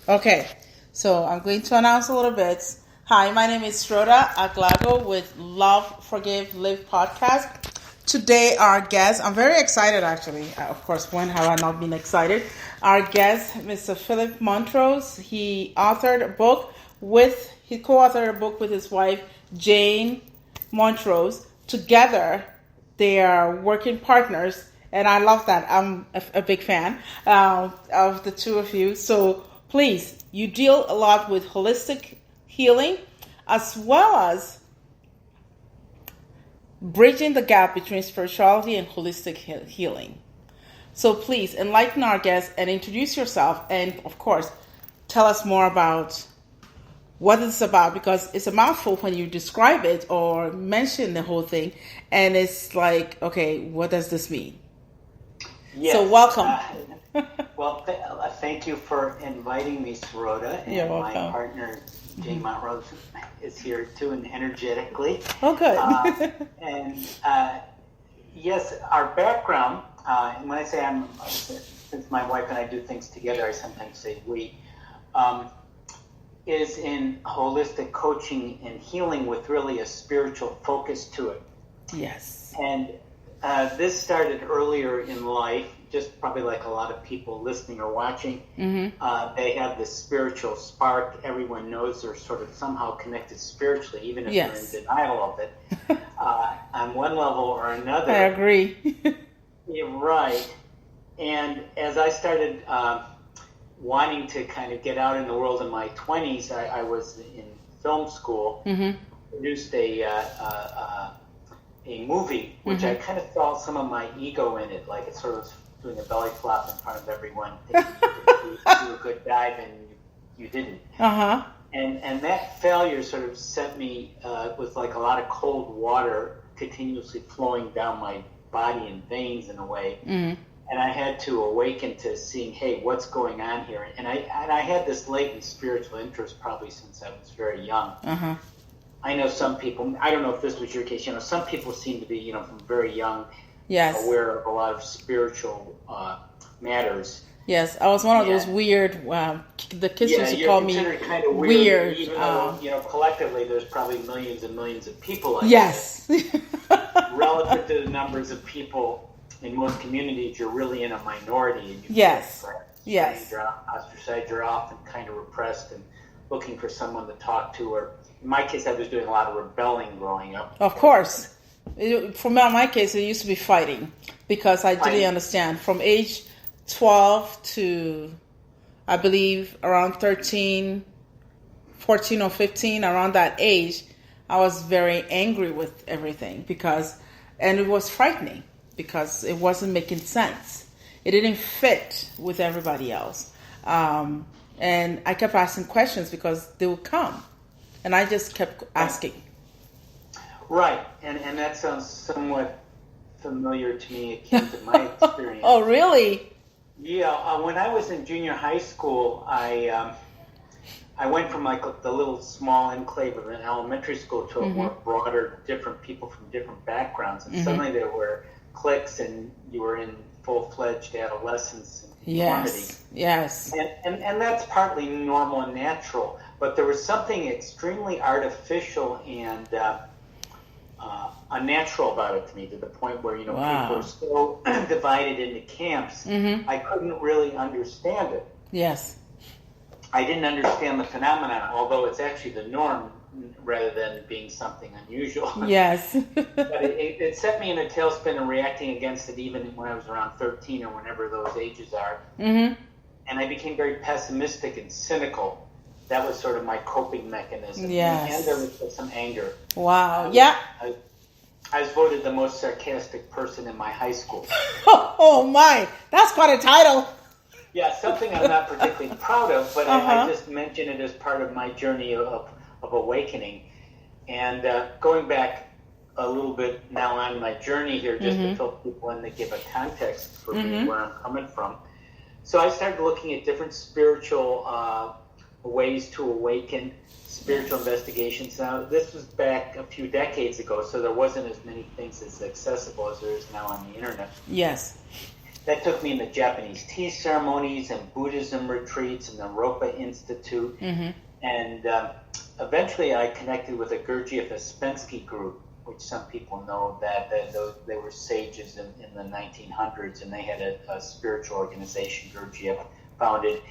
Okay, so I'm going to announce a little bit. Hi, my name is Rhoda Aglago with Love, Forgive, Live podcast. Today, our guest, I'm very excited actually. Of course, when have I not been excited? Our guest, Mr. Philip Montrose, he co-authored a book with his wife, Jane Montrose. Together, they are working partners, and I love that. I'm a big fan of the two of you. So please, you deal a lot with holistic healing as well as bridging the gap between spirituality and holistic healing. So please enlighten our guests and introduce yourself, and of course, tell us more about what it's about, because it's a mouthful when you describe it or mention the whole thing, and it's like, okay, what does this mean? Yes. So welcome. Well, thank you for inviting me, Rhoda. And You're welcome. My partner, Jane Montrose, is here too, and energetically. Oh, good. Yes, our background, and when I say since my wife and I do things together, I sometimes say we, is in holistic coaching and healing with really a spiritual focus to it. Yes. And this started earlier in life, just probably like a lot of people listening or watching. Mm-hmm. They have this spiritual spark. Everyone knows they're sort of somehow connected spiritually, even if they're in denial of it, on one level or another. I agree. You're right. And as I started wanting to kind of get out in the world in my 20s, I was in film school, produced a movie, which I kind of felt some of my ego in it, like it sort of doing a belly flop in front of everyone, thinking you do a good dive and you didn't. Uh-huh. And that failure sort of set me with like a lot of cold water continuously flowing down my body and veins in a way. Mm-hmm. And I had to awaken to seeing, hey, what's going on here? And I had this latent spiritual interest probably since I was very young. Uh-huh. I know some people, I don't know if this was your case, some people seem to be, from very young, aware of a lot of spiritual matters. Yes, I was one of those weird, the kids used to call me kind of weird. Even though, collectively there's probably millions and millions of people like yes. Relative to the numbers of people in most communities, you're really in a minority. And yes. You're ostracized, you're often kind of repressed and looking for someone to talk to, or in my case, I was doing a lot of rebelling growing up. Of course. For my case, it used to be fighting because I didn't understand. From age 12 to, I believe, around 13, 14 or 15, around that age, I was very angry with everything and it was frightening because it wasn't making sense. It didn't fit with everybody else. And I kept asking questions because they would come. And I just kept asking. Right. And that sounds somewhat familiar to me, akin to my experience. Oh, really? Yeah. When I was in junior high school, I went from like the little small enclave of an elementary school to a more broader, different people from different backgrounds. And suddenly there were cliques and you were in full-fledged adolescence and conformity. Yes. And that's partly normal and natural. But there was something extremely artificial and unnatural about it to me, to the point where, people were so divided into camps, I couldn't really understand it. Yes. I didn't understand the phenomenon, although it's actually the norm rather than being something unusual. Yes. But it set me in a tailspin and reacting against it even when I was around 13 or whenever those ages are. Mm-hmm. And I became very pessimistic and cynical. That was sort of my coping mechanism. Yes. And there was some anger. Wow. I was voted the most sarcastic person in my high school. Oh my, that's quite a title. Yeah, something I'm not particularly proud of, but I just mention it as part of my journey of awakening. And going back a little bit now on my journey here, just to fill people in, to give a context for me where I'm coming from. So I started looking at different spiritual ways to awaken, spiritual investigations. Now, this was back a few decades ago, so there wasn't as many things as accessible as there is now on the internet. Yes. that took me in the Japanese tea ceremonies and Buddhism retreats and the Ropa Institute. And eventually I connected with a Gurdjieff Ouspensky group, which some people know that they were sages in the 1900s, and they had a spiritual organization Gurdjieff founded.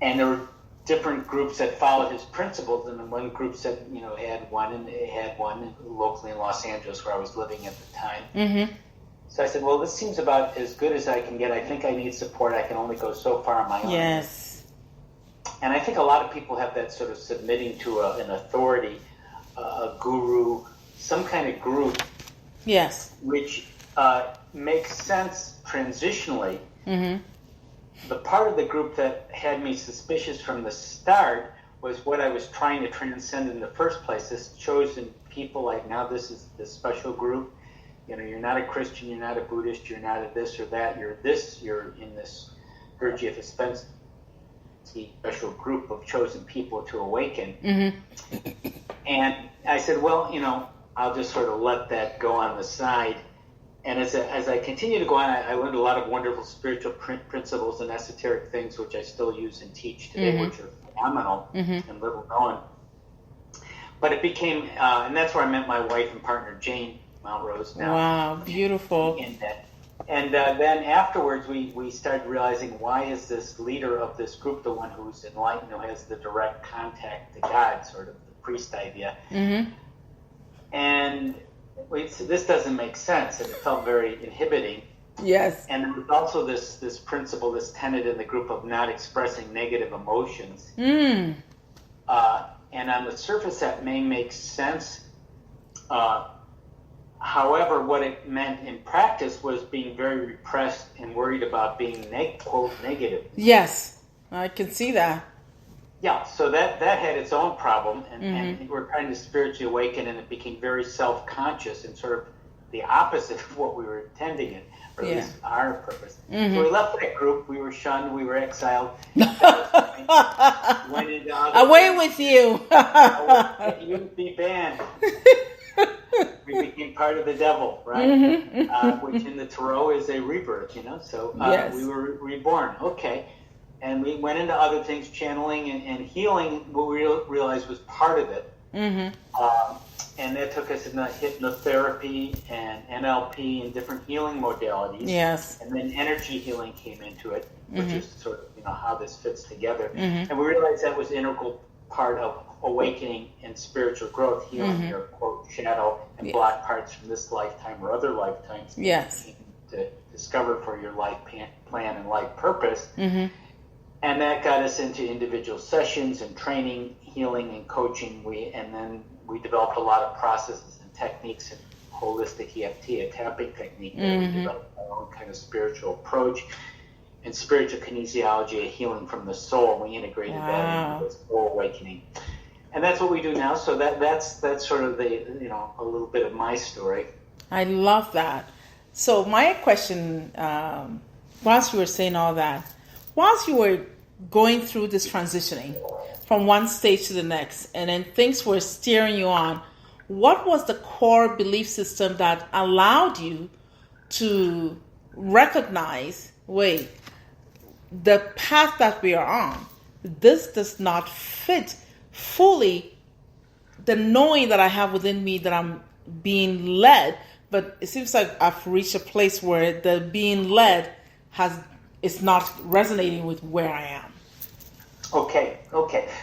And there were different groups that followed his principles, and one group said, had one locally in Los Angeles where I was living at the time. So I said, well, this seems about as good as I can get. I think I need support. I can only go so far on my own. Yes. And I think a lot of people have that sort of submitting to an authority, a guru, some kind of group. Yes. Which makes sense transitionally. The part of the group that had me suspicious from the start was what I was trying to transcend in the first place. This chosen people, like now this is this special group. You're not a Christian, you're not a Buddhist, you're not a this or that, you're in this Gurdjieff Ouspensky special group of chosen people to awaken. And I said, well, I'll just sort of let that go on the side. And as I continue to go on, I learned a lot of wonderful spiritual principles and esoteric things, which I still use and teach today, which are phenomenal and little known. But it became, and that's where I met my wife and partner, Jane Montrose. Now. Wow, beautiful. And then afterwards, we started realizing, why is this leader of this group the one who's enlightened, who has the direct contact to God, sort of the priest idea? And this doesn't make sense, and it felt very inhibiting. Yes. And there was also this principle, this tenet in the group of not expressing negative emotions. And on the surface, that may make sense. However, what it meant in practice was being very repressed and worried about being, quote, negative. Yes, I can see that. Yeah, so that had its own problem, and we're trying to spiritually awaken, and it became very self-conscious and sort of the opposite of what we were intending it, or at least our purpose. So we left that group. We were shunned. We were exiled. Went into Away with you. You wouldn't be banned. We became part of the devil, right? Which in the Tarot is a rebirth, So yes. We were reborn. Okay. And we went into other things, channeling and healing, what we realized was part of it. And that took us into hypnotherapy and NLP and different healing modalities. Yes. And then energy healing came into it, which is sort of, how this fits together. And we realized that was an integral part of awakening and spiritual growth, healing your, quote, shadow and block parts from this lifetime or other lifetimes. Yes. To discover for your life plan and life purpose. And that got us into individual sessions and training, healing, and coaching. And then we developed a lot of processes and techniques and holistic EFT, a tapping technique that we developed our own kind of spiritual approach, and spiritual kinesiology, a healing from the soul. We integrated that into this soul awakening. And that's what we do now. So that's sort of the, a little bit of my story. I love that. So my question, whilst you were saying all that, whilst you were going through this transitioning from one stage to the next, and then things were steering you on, what was the core belief system that allowed you to recognize, wait, the path that we are on, this does not fit fully the knowing that I have within me that I'm being led, but it seems like I've reached a place where the being led it's not resonating with where I am. Okay.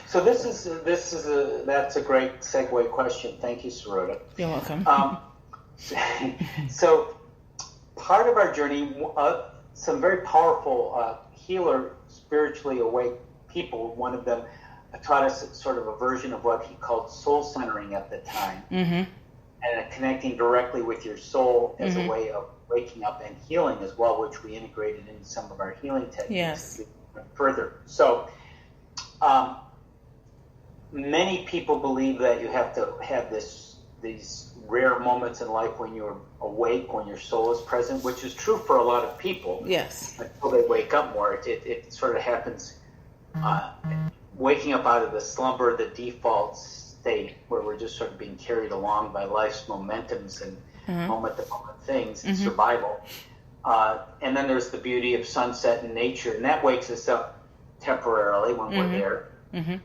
So that's a great segue question. Thank you, Sarota. You're welcome. So part of our journey, some very powerful healer, spiritually awake people, one of them taught us sort of a version of what he called soul centering at the time, and connecting directly with your soul as a way of waking up and healing as well, which we integrated into some of our healing techniques as we went further. So many people believe that you have to have these rare moments in life when you're awake, when your soul is present, which is true for a lot of people. Yes. Until they wake up more. It sort of happens waking up out of the slumber, the default state where we're just sort of being carried along by life's momentums and moment-to-moment things, survival. And then there's the beauty of sunset and nature, and that wakes us up temporarily when we're there. Mm-hmm.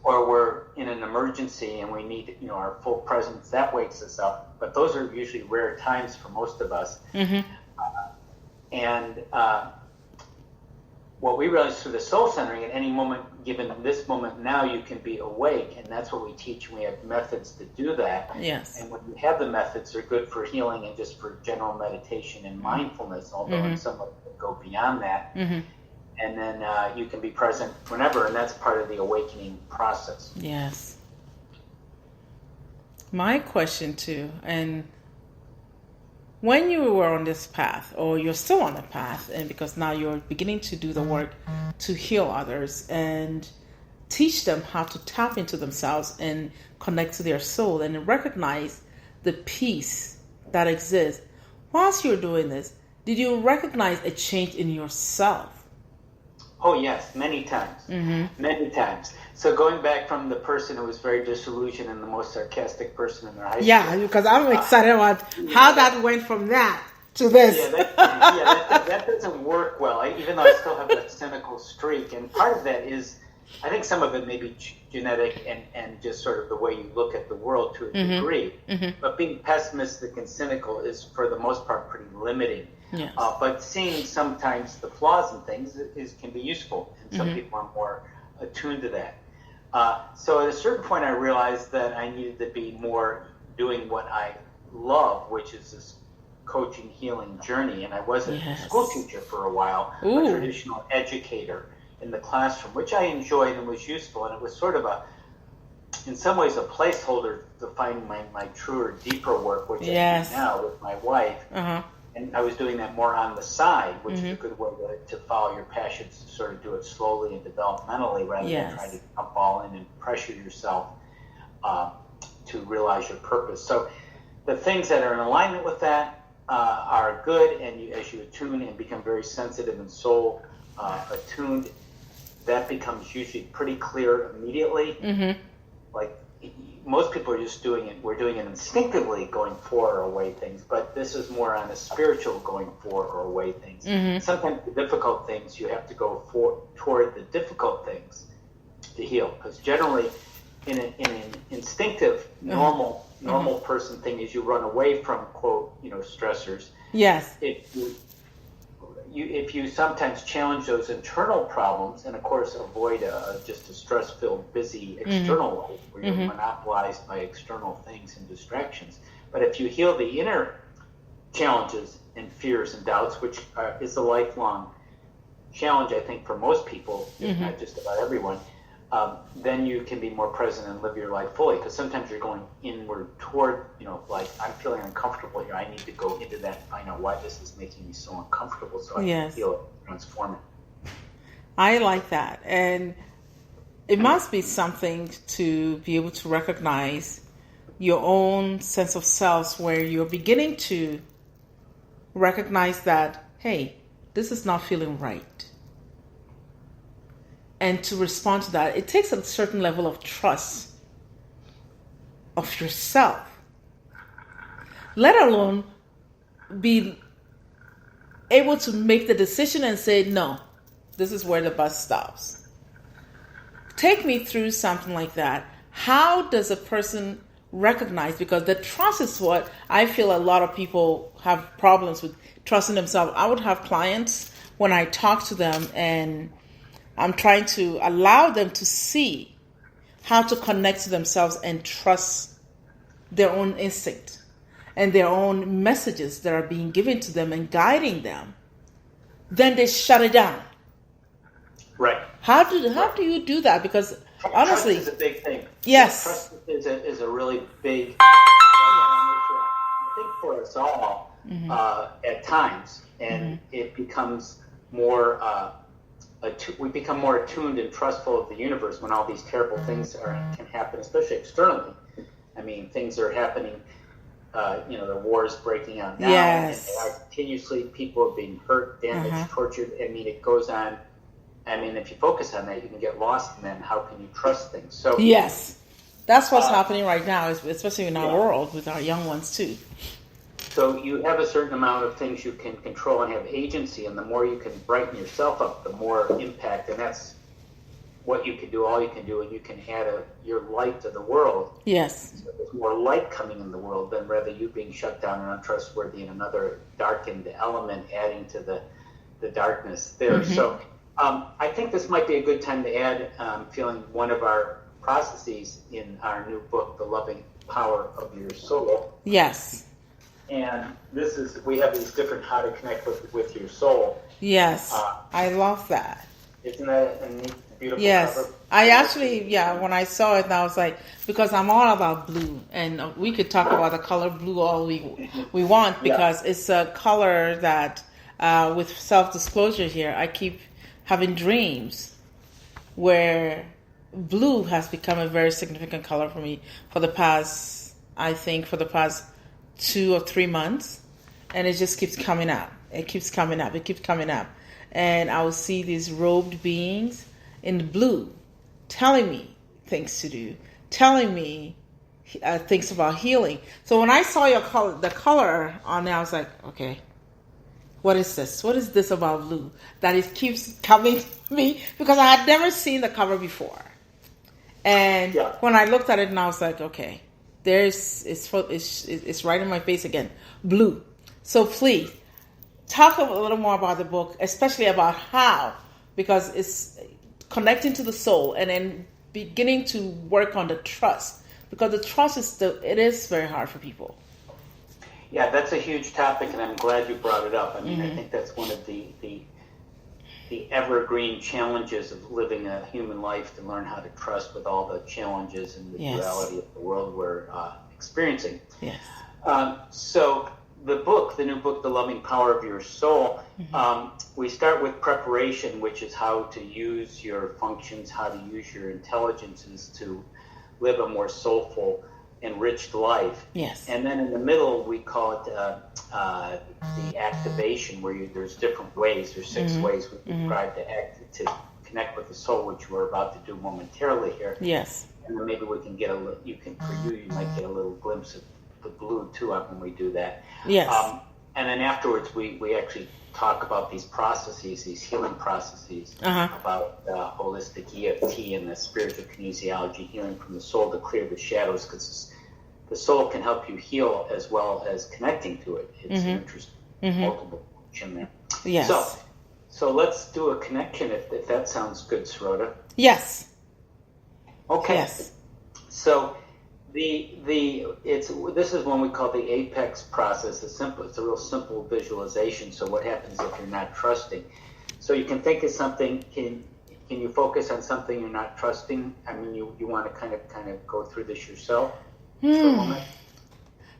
Or we're in an emergency and we need, our full presence. That wakes us up. But those are usually rare times for most of us. Mm-hmm. What we realize through the soul centering, at any moment, given this moment now, you can be awake, and that's what we teach, and we have methods to do that. Yes. And when you have the methods, they're good for healing and just for general meditation and mindfulness, although in some ways they go beyond that. Mm-hmm. And then you can be present whenever, and that's part of the awakening process. Yes. My question too, and when you were on this path, or you're still on the path, and because now you're beginning to do the work to heal others and teach them how to tap into themselves and connect to their soul and recognize the peace that exists. Whilst you're doing this, did you recognize a change in yourself? Oh, yes, many times. Mm-hmm. Many times. So going back from the person who was very disillusioned and the most sarcastic person in their high school. Yeah, because I'm excited about how that went from that to this. That doesn't work well, even though I still have that cynical streak. And part of that is, I think some of it may be genetic and just sort of the way you look at the world to a degree. Mm-hmm. But being pessimistic and cynical is, for the most part, pretty limiting. Yes. But seeing sometimes the flaws in things can be useful, and some people are more attuned to that. So at a certain point, I realized that I needed to be more doing what I love, which is this coaching, healing journey. And I was a school teacher for a while, a traditional educator in the classroom, which I enjoyed and was useful. And it was sort of in some ways, a placeholder to find my truer, deeper work, which I do now with my wife. Uh-huh. And I was doing that more on the side, which is a good way to follow your passions, to sort of do it slowly and developmentally rather than trying to jump all in and pressure yourself to realize your purpose. So the things that are in alignment with that are good, and as you attune and become very sensitive and soul attuned, that becomes usually pretty clear immediately. Mm-hmm. Like most people are just doing it. We're doing it instinctively, going for or away things, but this is more on a spiritual going for or away things. Mm-hmm. Sometimes the difficult things, you have to go toward the difficult things to heal, because generally in an instinctive, normal person thing is you run away from, quote, stressors. Yes. If you sometimes challenge those internal problems, and of course avoid just a stress-filled, busy external life where you're monopolized by external things and distractions. But if you heal the inner challenges and fears and doubts, which is a lifelong challenge, I think, for most people, if not just about everyone, then you can be more present and live your life fully. Because sometimes you're going inward toward, like, I'm feeling uncomfortable here. I need to go into that and find out why this is making me so uncomfortable so I can heal it, transform it. I like that. And it must be something to be able to recognize your own sense of self, where you're beginning to recognize that, hey, this is not feeling right. And to respond to that, it takes a certain level of trust of yourself, let alone be able to make the decision and say, no, this is where the bus stops. Take me through something like that. How does a person recognize? Because the trust is what I feel a lot of people have problems with, trusting themselves. I would have clients when I talk to them and I'm trying to allow them to see how to connect to themselves and trust their own instinct and their own messages that are being given to them and guiding them. Then they shut it down. Right. How do you do that? Because honestly, trust is a big thing. Yes. Trust is a really big I think for us all at times, and it becomes more. We become more attuned and trustful of the universe when all these terrible things can happen, especially externally. I mean, things are happening. The wars breaking out now, and continuously people are being hurt, damaged, tortured. I mean, it goes on. I mean, if you focus on that, you can get lost in that. And how can you trust things? So yes, that's what's happening right now, especially in our world with our young ones too. So you have a certain amount of things you can control and have agency, and the more you can brighten yourself up, the more impact, and that's what you can do, all you can do, and you can add your light to the world. Yes. So there's more light coming in the world than rather you being shut down and untrustworthy and another darkened element adding to the darkness there. Mm-hmm. So I think this might be a good time to add feeling one of our processes in our new book, The Loving Power of Your Soul. Yes. And we have these different how to connect with your soul. Yes. I love that. Isn't that a neat, beautiful Yes. cover? I actually, when I saw it, I was like, because I'm all about blue, and we could talk about the color blue all we want, because it's a color that, with self-disclosure here, I keep having dreams where blue has become a very significant color for me for the past 2 or 3 months, and it just keeps coming up. It keeps coming up. And I will see these robed beings in blue telling me things to do, telling me things about healing. So when I saw the color on there, I was like, okay, what is this? What is this about blue that it keeps coming to me? Because I had never seen the cover before. And when I looked at it, and I was like, okay, it's right in my face again, blue. So please talk a little more about the book, especially about how, because it's connecting to the soul and then beginning to work on the trust, because the trust is very hard for people. Yeah, that's a huge topic, and I'm glad you brought it up. I mean, I think that's one of the evergreen challenges of living a human life, to learn how to trust with all the challenges and the duality of the world we're experiencing. Yes. So the new book, The Loving Power of Your Soul, we start with preparation, which is how to use your functions, how to use your intelligences to live a more soulful, enriched life. Yes. And then in the middle, we call it the activation, where there's different ways. There's 6 ways we describe to connect with the soul, which we're about to do momentarily here. Yes. And then maybe we can get you might get a little glimpse of the blue too when we do that. Yes. And then afterwards, we actually talk about these processes, these healing processes, about holistic EFT and the spiritual kinesiology, healing from the soul to clear the shadows, because the soul can help you heal as well as connecting to it. It's an interesting multiple function there. Yes. So let's do a connection if that sounds good, Sarota. Yes. Okay. Yes. So this is one we call the apex process. It's a real simple visualization. So what happens if you're not trusting? So you can think of something. Can you focus on something you're not trusting? I mean, you want to kind of go through this yourself for a moment.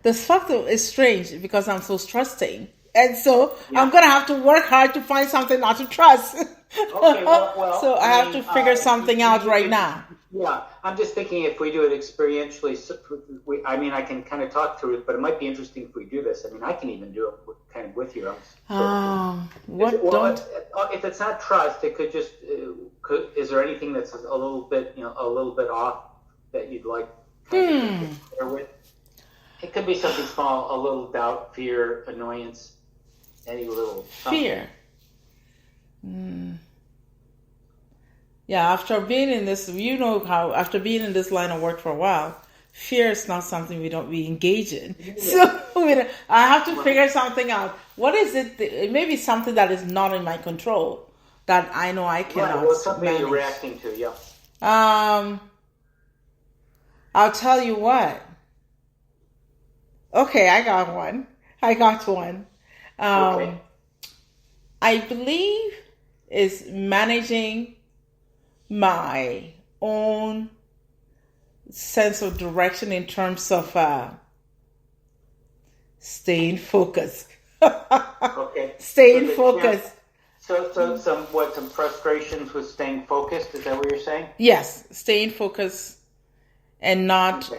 The stuff is strange because I'm so trusting, and so I'm gonna have to work hard to find something not to trust. Okay, well, so I have to figure something out right now. Yeah, I'm just thinking if we do it experientially, I can kind of talk through it, but it might be interesting if we do this. I mean, I can even do it kind of with you. If it's not trust, it could just. Is there anything that's a little bit off that you'd like to share with? It could be something small, a little doubt, fear, annoyance, any little something. Fear. Yeah, after being in this, after being in this line of work for a while, fear is not something we engage in. Yeah. So I have to figure something out. What is it? It may be something that is not in my control that I know I cannot manage. What's something you're reacting to? Yeah. I'll tell you what. Okay, I got one. Okay. I believe is managing my own sense of direction in terms of staying focused. Okay. Staying focused. So some frustrations with staying focused? Is that what you're saying? Yes, staying focused and not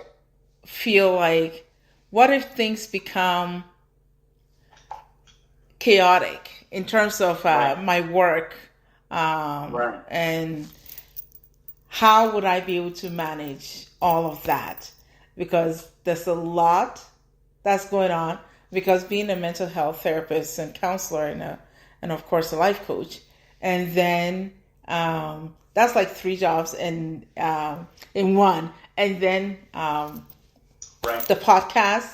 feel like, what if things become chaotic in terms of my work, and how would I be able to manage all of that? Because there's a lot that's going on, because being a mental health therapist and counselor and of course a life coach, and then that's like 3 jobs in one, and then the podcast,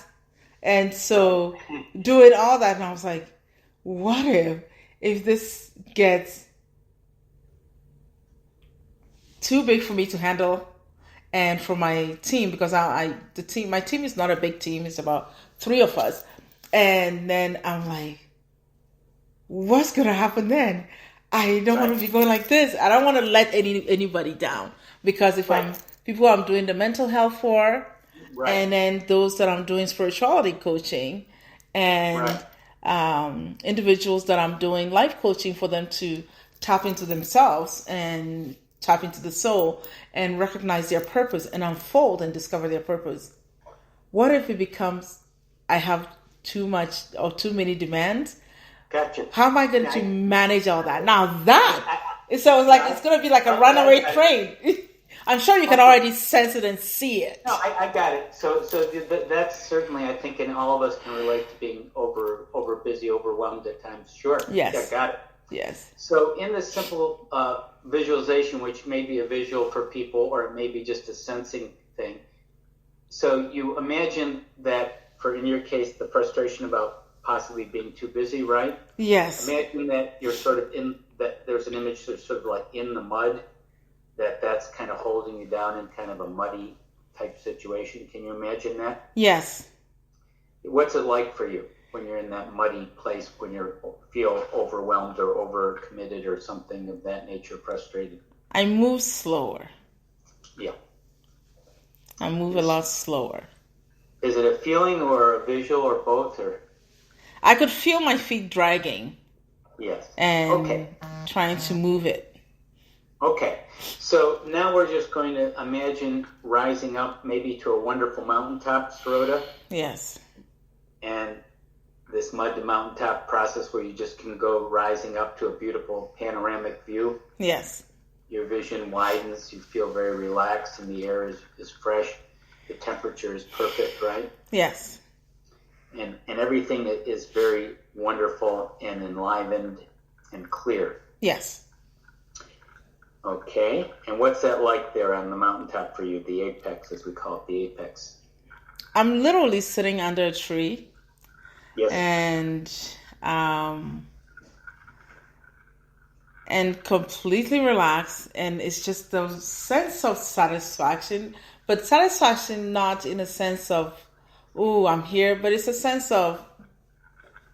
and so doing all that, and I was like, what if this gets too big for me to handle, and for my team, because my team is not a big team, it's about 3 of us, and then I'm like, what's gonna happen then? I don't want to be going like this. I don't want to let anybody down, because if I'm doing the mental health for, and then those that I'm doing spirituality coaching, and individuals that I'm doing life coaching for them to tap into themselves and tap into the soul and recognize their purpose and unfold and discover their purpose. What if it becomes, I have too much or too many demands? Gotcha. How am I going to manage all that? Now it's going to be like a runaway train. I'm sure you can already sense it and see it. No, I got it. So that's certainly, I think, and all of us can relate to being over busy, overwhelmed at times. Sure. Yes. Yeah, got it. Yes. So in the simple visualization, which may be a visual for people, or it may be just a sensing thing. So you imagine that, in your case, the frustration about possibly being too busy, right? Yes. Imagine that you're sort of that there's an image that's sort of like in the mud, that's kind of holding you down in kind of a muddy type situation. Can you imagine that? Yes. What's it like for you when you're in that muddy place, when you feel overwhelmed or overcommitted or something of that nature, frustrated? I move slower. Yeah. I move a lot slower. Is it a feeling or a visual or both? Or I could feel my feet dragging. Yes. And trying to move it. Okay. So now we're just going to imagine rising up maybe to a wonderful mountaintop, Sarota. Yes. And this mud to mountaintop process where you just can go rising up to a beautiful panoramic view. Yes. Your vision widens, you feel very relaxed, and the air is fresh. The temperature is perfect, right? Yes. And everything is very wonderful and enlivened and clear. Yes. Okay. And what's that like there on the mountaintop for you, the apex, as we call it, the apex? I'm literally sitting under a tree. Yes. And completely relaxed, and it's just the sense of satisfaction, but satisfaction not in a sense of, oh, I'm here, but it's a sense of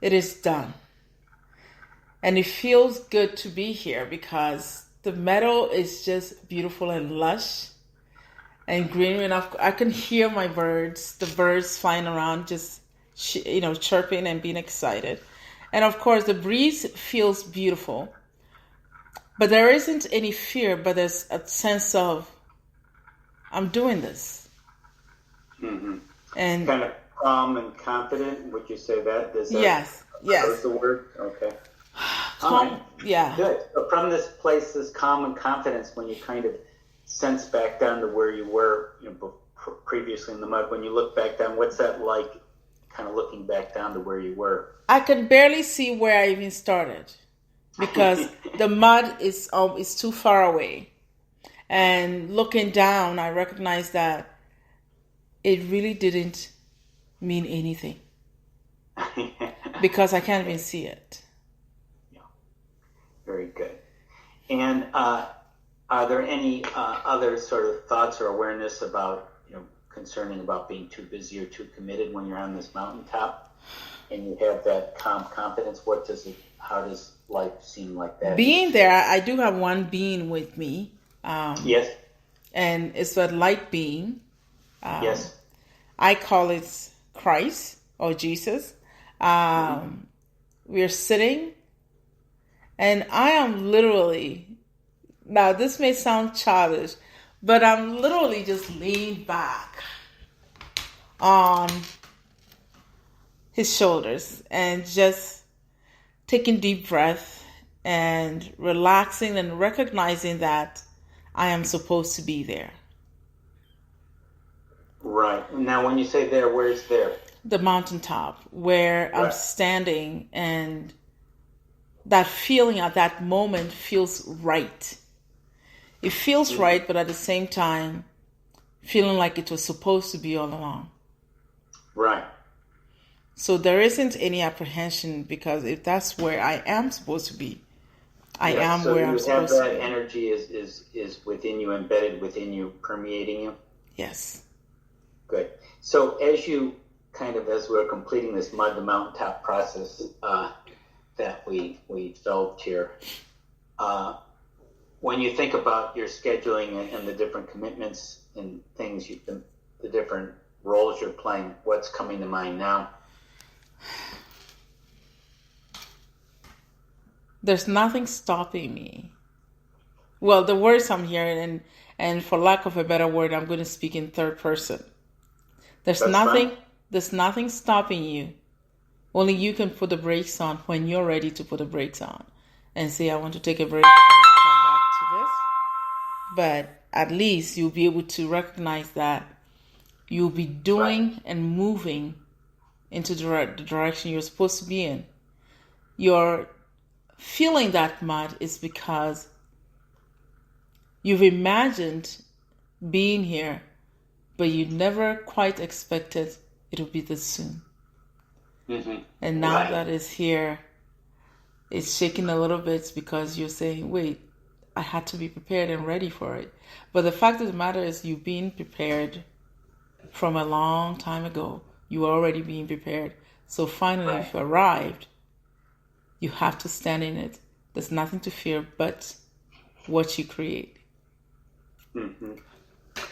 it is done. And it feels good to be here because the meadow is just beautiful and lush and green enough. I can hear the birds flying around, just chirping and being excited. And of course, the breeze feels beautiful. But there isn't any fear, but there's a sense of, I'm doing this. Mm-hmm. And kind of calm and confident, would you say that? Yes. That's the word? Okay. Calm, right. Yeah. Good. So from this place, this calm and confidence, when you kind of sense back down to where you were previously in the mud, when you look back down, what's that like, kind of looking back down to where you were? I can barely see where I even started. Because the mud is too far away. And looking down, I recognize that it really didn't mean anything. Because I can't even see it. Yeah. Very good. And are there any other sort of thoughts or awareness about, concerning about being too busy or too committed when you're on this mountaintop and you have that calm confidence? How does life seem like that? Being there, I do have one being with me. Yes. And it's a light being. Yes. I call it Christ or Jesus. We're sitting, and I am literally, now this may sound childish, but I'm literally just leaned back on his shoulders and just taking deep breath and relaxing and recognizing that I am supposed to be there. Right. Now, when you say there, where's there? the mountaintop where I'm standing, and that feeling at that moment feels right. It feels right, but at the same time, feeling like it was supposed to be all along. Right. So there isn't any apprehension, because if that's where I am supposed to be, I am where I'm supposed to be. So that energy is within you, embedded within you, permeating you? Yes. Good. So as we're completing this mud to mountaintop process that we felt here, when you think about your scheduling and the different commitments and things, the different roles you're playing, what's coming to mind now? There's nothing stopping me. Well, the words I'm hearing, and for lack of a better word, I'm going to speak in third person. There's nothing stopping you. Only you can put the brakes on when you're ready to put the brakes on and say, I want to take a break and I'll come back to this. But at least you'll be able to recognize that you'll be doing and moving into the direction you're supposed to be in. You're feeling that mud is because you've imagined being here, but you never quite expected it'll be this soon. Mm-hmm. And now that it's here, it's shaking a little bit because you're saying, wait, I had to be prepared and ready for it. But the fact of the matter is, you've been prepared from a long time ago. You were already being prepared. So finally, if you arrived, you have to stand in it. There's nothing to fear but what you create. Mm-hmm.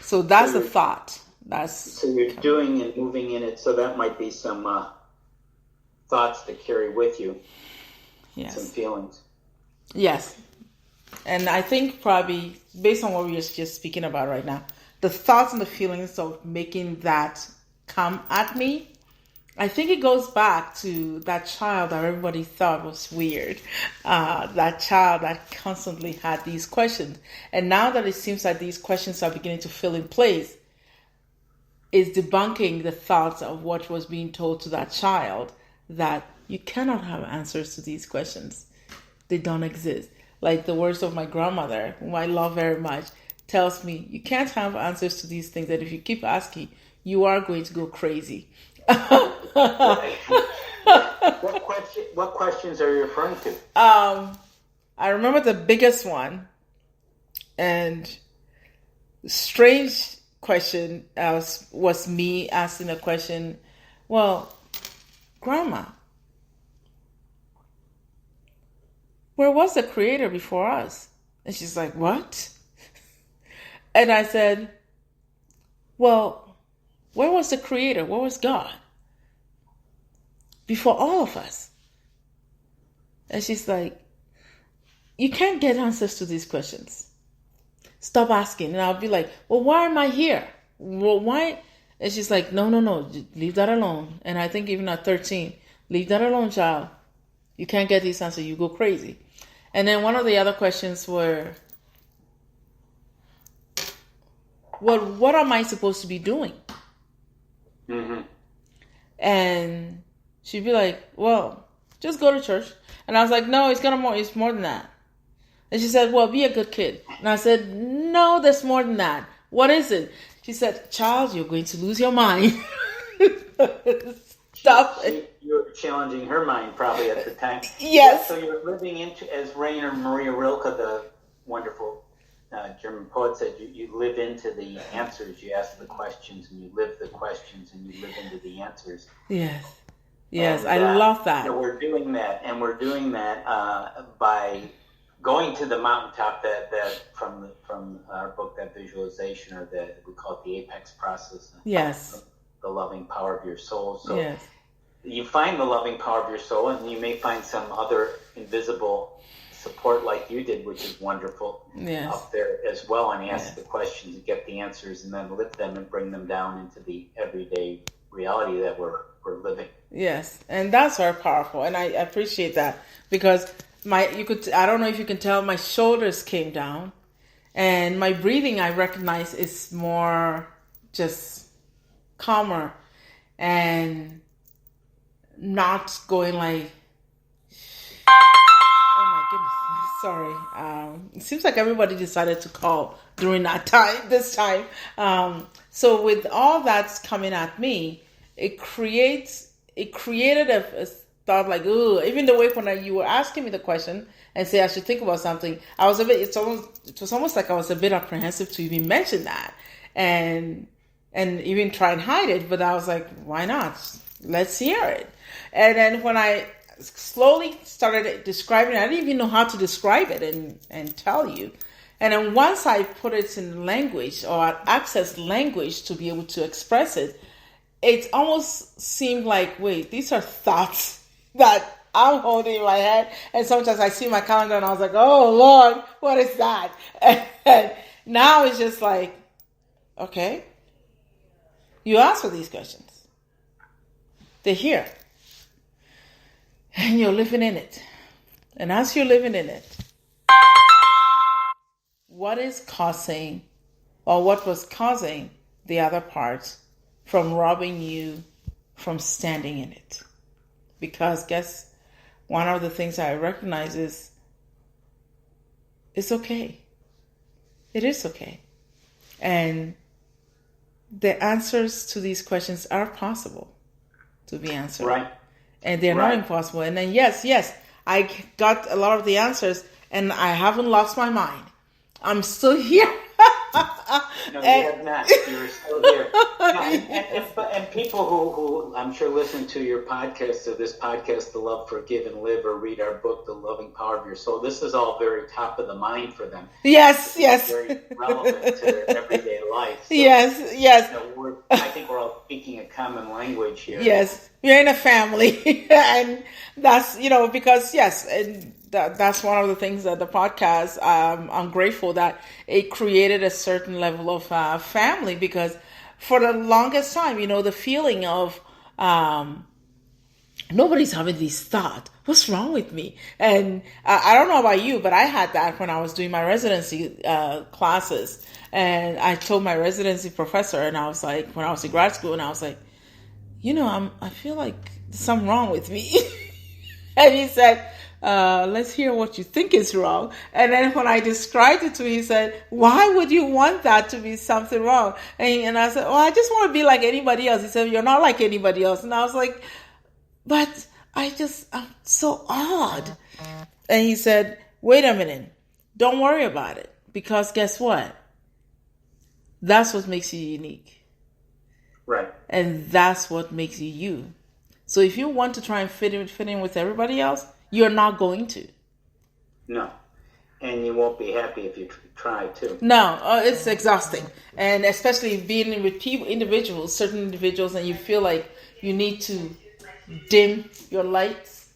So that's the thought. So you're doing and moving in it. So that might be some thoughts to carry with you. Yes. Some feelings. Yes. And I think probably based on what we're just speaking about right now, the thoughts and the feelings of making that come at me, I think it goes back to that child that everybody thought was weird. That child that constantly had these questions. And now that it seems like these questions are beginning to fill in place, is debunking the thoughts of what was being told to that child, that you cannot have answers to these questions. They don't exist. Like the words of my grandmother, whom I love very much, tells me, you can't have answers to these things, that if you keep asking, you are going to go crazy. What questions are you referring to? I remember the biggest one, and strange question was me asking a question. Well, Grandma, where was the Creator before us? And she's like, what? And I said, well, where was the Creator? Where was God before all of us? And she's like, you can't get answers to these questions. Stop asking. And I'll be like, well, why am I here? Well, why? And she's like, no, leave that alone. And I think even at 13, leave that alone, child. You can't get these answers. You go crazy. And then one of the other questions were, well, what am I supposed to be doing? Mm-hmm. And she'd be like, well, just go to church. And I was like, no, it's more than that. And she said, well, be a good kid. And I said, no, there's more than that. What is it? She said, child, you're going to lose your mind. Stop it. You were challenging her mind probably at the time. Yes. Yeah, so you're living into, as Rainer Maria Rilke, the wonderful German poet, said, you live into the answers. You ask the questions and you live the questions and you live into the answers. Yes. Yes, and, I love that. We're doing that, and we're doing that by going to the mountaintop, that from our book, that visualization, or we call it the apex process. Yes. The loving power of your soul. So yes. You find the loving power of your soul, and you may find some other invisible support like you did, which is wonderful, yes. up there as well, and ask the questions, get the answers, and then lift them and bring them down into the everyday reality that we're living. Yes, and that's very powerful, and I appreciate that, because I don't know if you can tell, my shoulders came down, and my breathing, I recognize, is more just calmer, and not going like, oh my goodness, sorry. It seems like everybody decided to call during this time. So with all that's coming at me, it created a thought like, ooh, even the way when you were asking me the question and say I should think about something, it was almost like I was a bit apprehensive to even mention that and even try and hide it, but I was like, why not? Let's hear it. And then when I slowly started describing it, I didn't even know how to describe it and tell you. And then once I put it in language, or I accessed language to be able to express it, it almost seemed like, wait, these are thoughts that I'm holding in my head. And sometimes I see my calendar and I was like, oh Lord, what is that? And now it's just like, okay, you asked for these questions. They're here. And you're living in it. And as you're living in it, what was causing the other part from robbing you from standing in it? Because guess one of the things I recognize is it's okay. It is okay. And the answers to these questions are possible to be answered. Right. And they're not impossible. And then, yes, I got a lot of the answers, and I haven't lost my mind. I'm still here. No, you have not. You're still here. And people who I'm sure listen to your podcast, or this podcast, The Love, Forgive, and Live, or read our book, The Loving Power of Your Soul, this is all very top of the mind for them. Yes. Very relevant to their everyday life. So, yes. I think we're all speaking a common language here. Yes, we're in a family. And that's, because, yes, and that's one of the things that the podcast, I'm grateful that it created a certain level of family, because for the longest time, the feeling of nobody's having this thought, what's wrong with me? And I don't know about you, but I had that when I was doing my residency classes. And I told my residency professor, and I was like, when I was in grad school, and I was like, I feel like there's something wrong with me. And he said, let's hear what you think is wrong. And then when I described it to him, he said, why would you want that to be something wrong? And I said, well, I just want to be like anybody else. He said, you're not like anybody else. And I was like, but I'm so odd. And he said, wait a minute, don't worry about it. Because guess what? That's what makes you unique. Right. And that's what makes you you. So if you want to try and fit in with everybody else, you're not going to. No. And you won't be happy if you try to. No, it's exhausting. And especially being with certain individuals, and you feel like you need to dim your lights.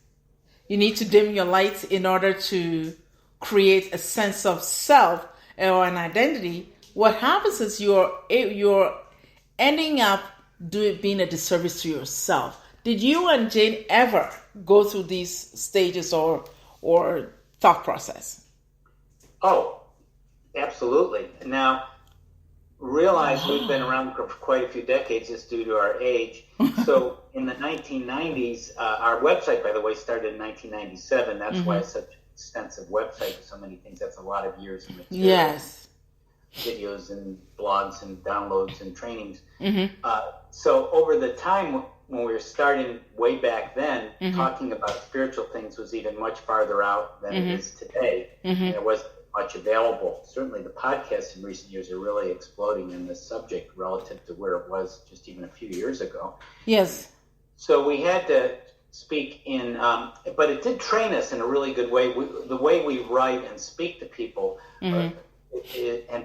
You need to dim your lights in order to create a sense of self or an identity. What happens is you're ending up being a disservice to yourself. Did you and Jane ever go through these stages or thought process? Oh, absolutely. Now, realize we've been around for quite a few decades just due to our age. So in the 1990s, our website, by the way, started in 1997. That's why it's such an extensive website with so many things. That's a lot of years of material. Yes. Videos and blogs and downloads and trainings. So over the time when we were starting way back then, talking about spiritual things was even much farther out than it is today. And it wasn't much available. Certainly the podcasts in recent years are really exploding in this subject relative to where it was just even a few years ago. Yes. So we had to speak in, but it did train us in a really good way. The way we write and speak to people, and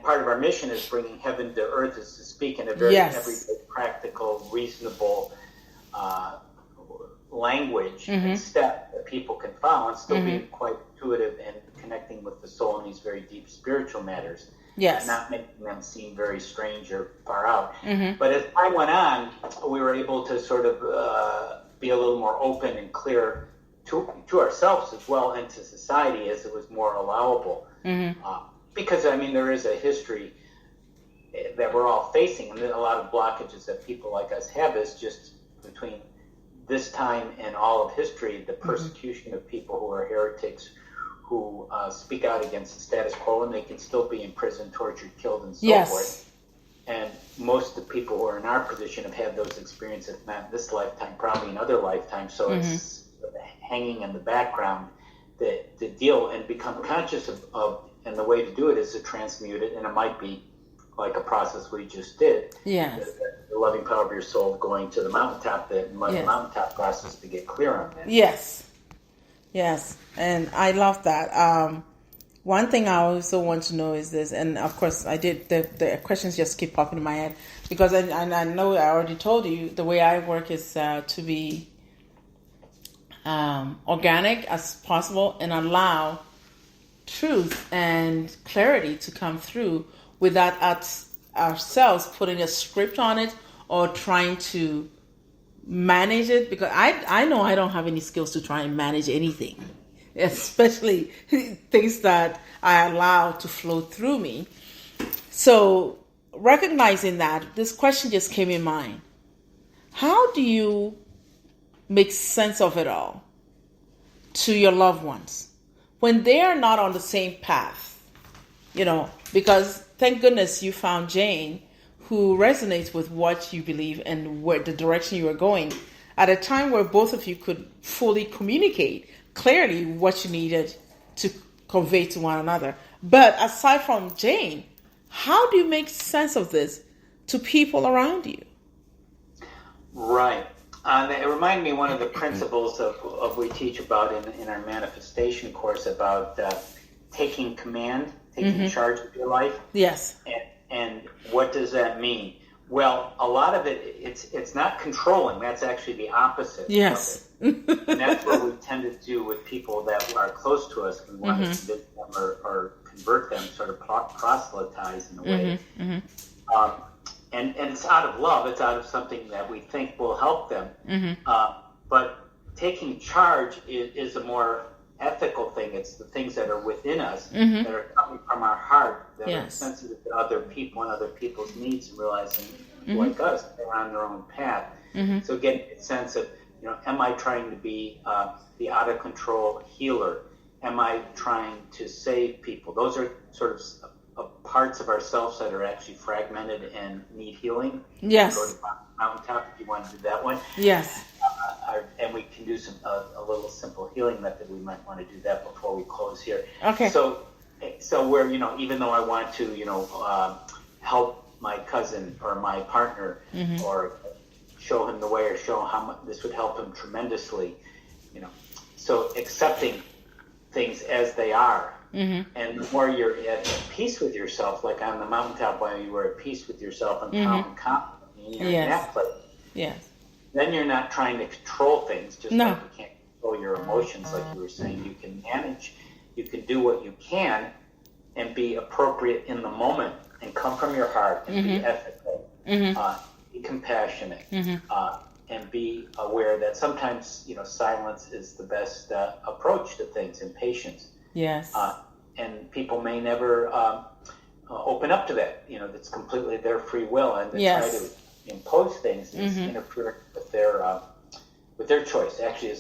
part of our mission is bringing heaven to earth, is to speak in a very everyday, practical, reasonable language and step that people can follow, and still be quite intuitive and connecting with the soul in these very deep spiritual matters. Yes. Not making them seem very strange or far out. But as time went on, we were able to sort of be a little more open and clear to ourselves as well, and to society, as it was more allowable. Because, I mean, there is a history that we're all facing, and a lot of blockages that people like us have is just between this time and all of history, the persecution of people who are heretics, who speak out against the status quo, and they can still be imprisoned, tortured, killed, and so forth. And most of the people who are in our position have had those experiences, if not in this lifetime, probably in other lifetimes. So it's hanging in the background, the deal, and become conscious of, and the way to do it is to transmute it, and it might be like a process we just did. Yes. The loving power of your soul going to the mountaintop, the mountaintop process to get clear on that. Yes. Yes. And I love that. One thing I also want to know is this, and of course I did, the questions just keep popping in my head, because I know I already told you, the way I work is to be organic as possible and allow truth and clarity to come through without ourselves putting a script on it or trying to manage it, because I know I don't have any skills to try and manage anything, especially things that I allow to flow through me. So recognizing that, this question just came in mind. How do you make sense of it all to your loved ones when they are not on the same path? Because thank goodness you found Jane, who resonates with what you believe and where the direction you are going, at a time where both of you could fully communicate clearly what you needed to convey to one another. But aside from Jane, how do you make sense of this to people around you? Right. It reminded me one of the principles of we teach about in our manifestation course about taking command, taking charge of your life. Yes. And what does that mean? Well, a lot of it's not controlling. That's actually the opposite. Yes. And that's what we tend to do with people that are close to us. We want to convince them or convert them, sort of proselytize in a way. And it's out of love. It's out of something that we think will help them. But taking charge is a more ethical thing. It's the things that are within us that are coming from our heart, that are sensitive to other people and other people's needs, and realizing, like us, they're on their own path. So getting a sense of, am I trying to be the out of control healer? Am I trying to save people? Those are sort of parts of ourselves that are actually fragmented and need healing. Yes. Go to mountaintop if you want to do that one. Yes. And we can do a little simple healing method. We might want to do that before we close here. Okay. So where, even though I want to, help my cousin or my partner or show him the way or show how much this would help him tremendously, so accepting things as they are. And the more you're at peace with yourself, like on the mountaintop, while you were at peace with yourself and calm and confident, you're in that place. Yes. Then you're not trying to control things, just like you can't control your emotions, like you were saying. You can manage, you can do what you can and be appropriate in the moment and come from your heart and be ethical, be compassionate, and be aware that sometimes, silence is the best approach to things, and patience. Yes. And people may never open up to that. That's completely their free will, and to try to impose things is interfering with their choice. Actually,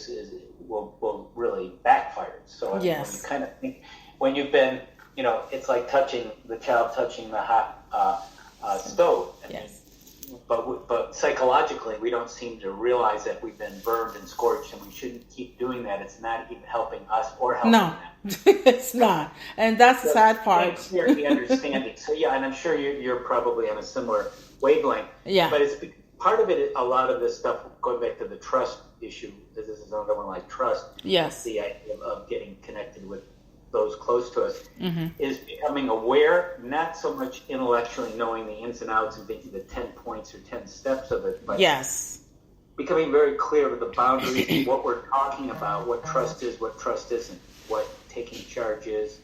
will really backfire. So when you kind of think, when you've been, it's like the child touching the hot stove. But psychologically, we don't seem to realize that we've been burned and scorched, and we shouldn't keep doing that. It's not even helping us or helping them. It's not. And that's the sad part. The understanding. So, and I'm sure you're probably on a similar wavelength. Yeah. But it's part of it, a lot of this stuff, going back to the trust issue, this is another one like trust. Yes. The idea of getting connected with those close to us is becoming aware, not so much intellectually knowing the ins and outs and thinking the 10 points or 10 steps of it, but becoming very clear with the boundaries, what we're talking about, what trust is, what trust isn't, what taking charge is,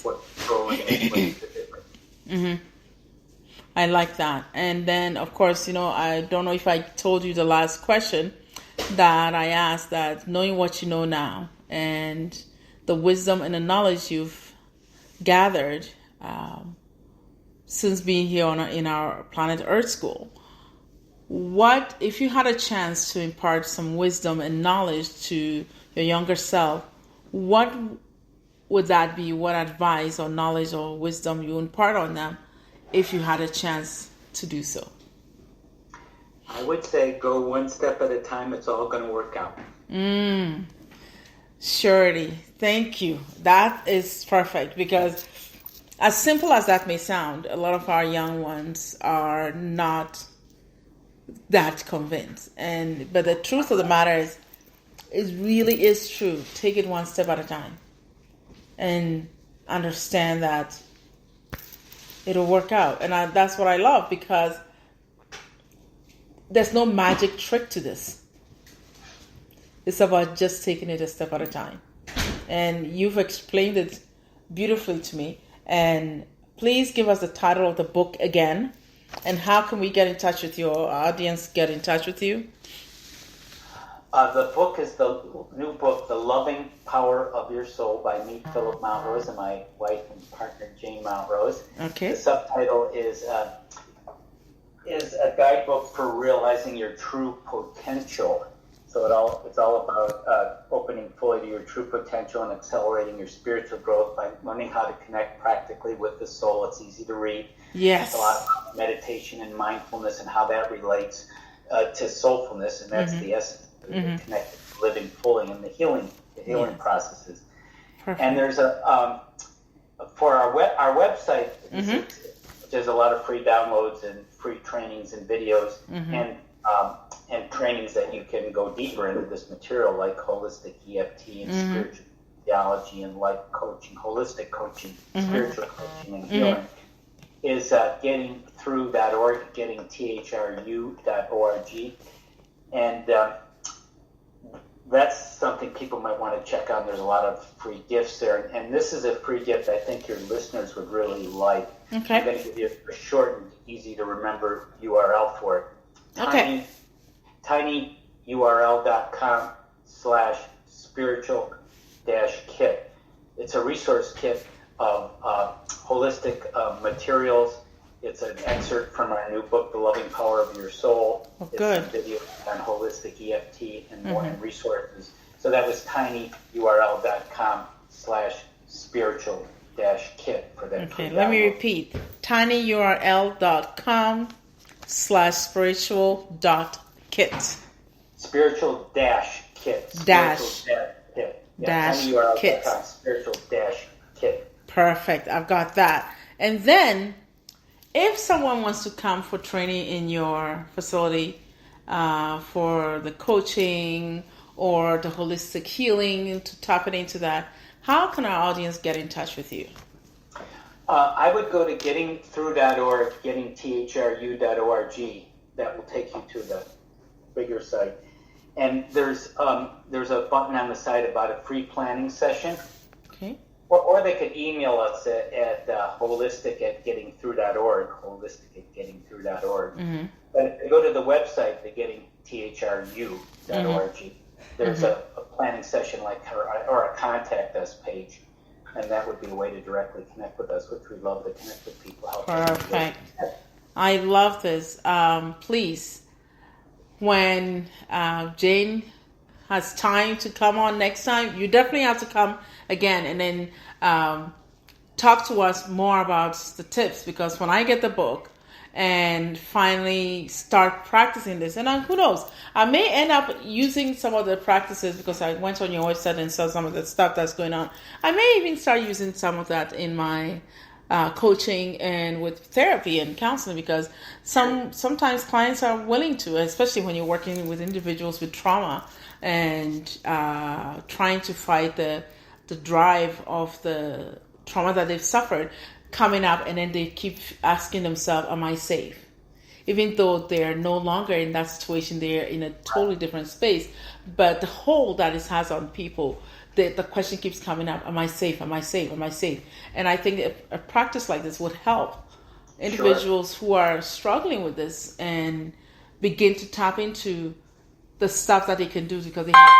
what controlling is, what's the difference. I like that. And then, of course, I don't know if I told you the last question that I asked, that knowing what you know now and the wisdom and the knowledge you've gathered since being here in our planet Earth school, what if you had a chance to impart some wisdom and knowledge to your younger self? What would that be? What advice or knowledge or wisdom you impart on them if you had a chance to do so? I would say go one step at a time. It's all going to work out. Surety. Thank you. That is perfect, because as simple as that may sound, a lot of our young ones are not that convinced. But the truth of the matter is, it really is true. Take it one step at a time and understand that it'll work out. And that's what I love, because there's no magic trick to this. It's about just taking it a step at a time. And you've explained it beautifully to me. And please give us the title of the book again. And how can we get in touch with you, or our audience get in touch with you? The book is the new book, The Loving Power of Your Soul, by me, Philip Montrose, and my wife and partner, Jane Montrose. Okay. The subtitle is a guidebook for realizing your true potential. So it's all about opening fully to your true potential and accelerating your spiritual growth by learning how to connect practically with the soul. It's easy to read. Yes. It's a lot about meditation and mindfulness and how that relates to soulfulness, and that's the essence. Connected to living fully in the healing processes. Perfect. And there's for our website, there's a lot of free downloads and free trainings and videos and trainings that you can go deeper into this material, like holistic EFT and spiritual theology and life coaching, holistic coaching, spiritual coaching and healing. Is gettingthrough.org, gettingthru.org, and that's something people might want to check out. There's a lot of free gifts there. And this is a free gift I think your listeners would really like. Okay. I'm going to give you a short and easy to remember URL for it. Okay. tinyurl.com/spiritual-kit. It's a resource kit of holistic materials. It's an excerpt from our new book, The Loving Power of Your Soul. It's good. some videos on holistic EFT and more resources. So that was tinyurl.com/spiritual-kit for that. Okay, let me repeat. tinyurl.com/spiritual.kit. Spiritual-kit. Tinyurl.com/spiritual-kit. Spiritual-kit. Perfect. I've got that. And then, if someone wants to come for training in your facility for the coaching or the holistic healing, to tap it into that, how can our audience get in touch with you? I would go to gettingthru.org, gettingthru.org. That will take you to the bigger site. And there's a button on the side about a free planning session. Okay. Or they could email us at holistic@gettingthru.org, holistic@gettingthru.org. But if they go to the website, the gettingthru.org, there's a planning session or a contact us page, and that would be a way to directly connect with us, which we love to connect with people. Perfect. I love this. Please, when Jane has time to come on next time, you definitely have to come again and then talk to us more about the tips, because when I get the book and finally start practicing this, and who knows, I may end up using some of the practices, because I went on your website and saw some of the stuff that's going on. I may even start using some of that in my coaching and with therapy and counseling, because sometimes clients are willing to, especially when you're working with individuals with trauma and trying to fight the drive of the trauma that they've suffered coming up, and then they keep asking themselves, am I safe? Even though they're no longer in that situation, they're in a totally different space. But the hold that it has on people, the question keeps coming up, am I safe? Am I safe? Am I safe? And I think a practice like this would help individuals who are struggling with this and begin to tap into the stuff that they can do, because they have